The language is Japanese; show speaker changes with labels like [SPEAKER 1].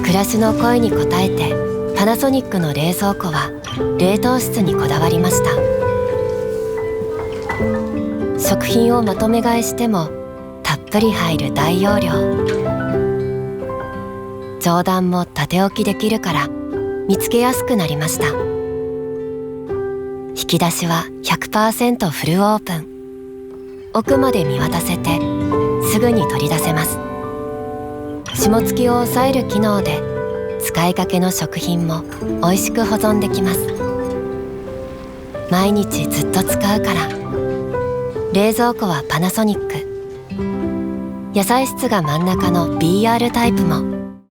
[SPEAKER 1] 暮らしの声に応えてパナソニックの冷蔵庫は冷凍室にこだわりました。食品をまとめ買いしてもたっぷり入る大容量。上段も縦置きできるから見つけやすくなりました。引き出しは 100% フルオープン。奥まで見渡せてすぐに取り出せます。霜付きを抑える機能で使いかけの食品も美味しく保存できます。毎日ずっと使うから冷蔵庫はパナソニック。野菜室が真ん中の BR タイプも